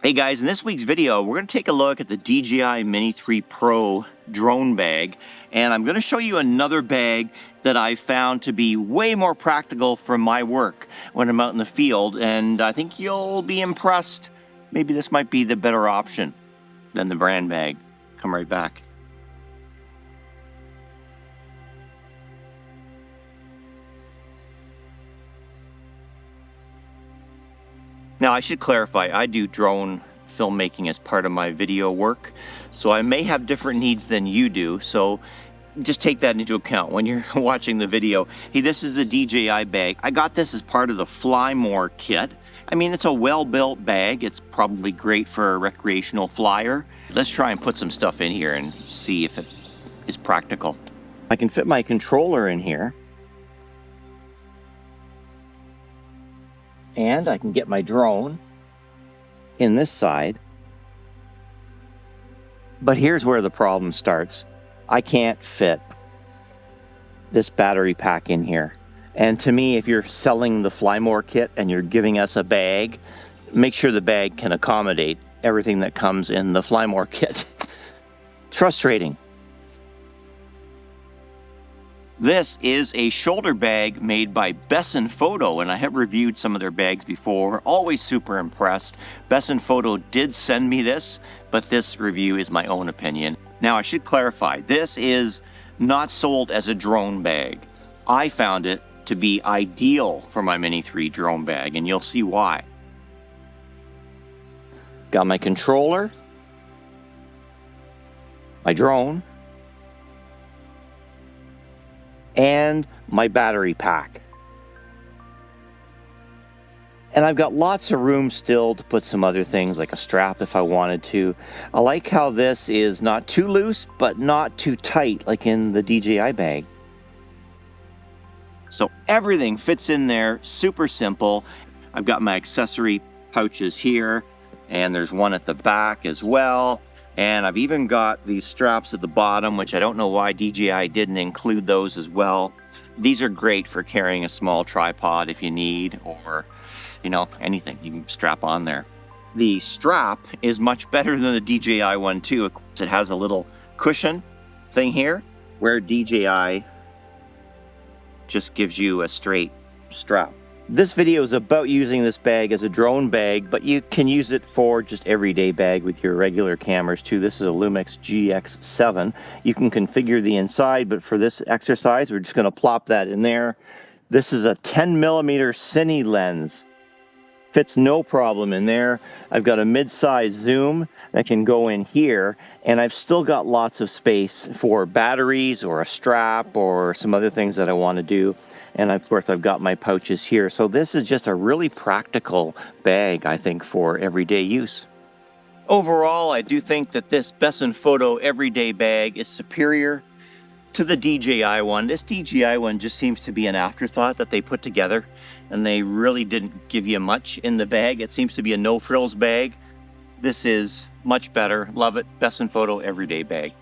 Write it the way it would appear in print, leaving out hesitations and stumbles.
Hey guys, in this week's video, we're going to take a look at the DJI Mini 3 Pro drone bag, and I'm going to show you another bag that I found to be way more practical for my work when I'm out in the field, and I think you'll be impressed. Maybe this might be the better option than the brand bag. Come right back. Now, I should clarify, I do drone filmmaking as part of my video work, so I may have different needs than you do, so just take that into account when you're watching the video. Hey, this is the DJI bag. I got this as part of the Fly More kit. I mean, it's a well-built bag. It's probably great for a recreational flyer. Let's try and put some stuff in here and see if it is practical. I can fit my controller in here. And I can get my drone in this side. But here's where the problem starts. I can't fit this battery pack in here. And to me, if you're selling the Fly More kit and you're giving us a bag, make sure the bag can accommodate everything that comes in the Fly More kit. It's frustrating. This is a shoulder bag made by Besnfoto, and I have reviewed some of their bags before. Always super impressed. Besnfoto did send me this, but this review is my own opinion. Now, I should clarify, this is not sold as a drone bag. I found it to be ideal for my Mini 3 drone bag, and you'll see why. Got my controller, my drone, and my battery pack. And I've got lots of room still to put some other things like a strap if I wanted to. I like how this is not too loose, but not too tight like in the DJI bag. So everything fits in there, super simple. I've got my accessory pouches here, and there's one at the back as well. And I've even got these straps at the bottom, which I don't know why DJI didn't include those as well. These are great for carrying a small tripod if you need, or, you know, anything you can strap on there. The strap is much better than the DJI one too. It has a little cushion thing here, where DJI just gives you a straight strap. This video is about using this bag as a drone bag, but you can use it for just everyday bag with your regular cameras too. This is a Lumix GX7. You can configure the inside, but for this exercise, we're just going to plop that in there. This is a 10mm cine lens. Fits no problem in there. I've got a mid-size zoom that can go in here, and I've still got lots of space for batteries or a strap or some other things that I want to do. And of course, I've got my pouches here. So this is just a really practical bag, I think, for everyday use. Overall, I do think that this Besnfoto Everyday Bag is superior to the DJI one. This DJI one just seems to be an afterthought that they put together, and they really didn't give you much in the bag. It seems to be a no-frills bag. This is much better. Love it. Besnfoto Everyday Bag.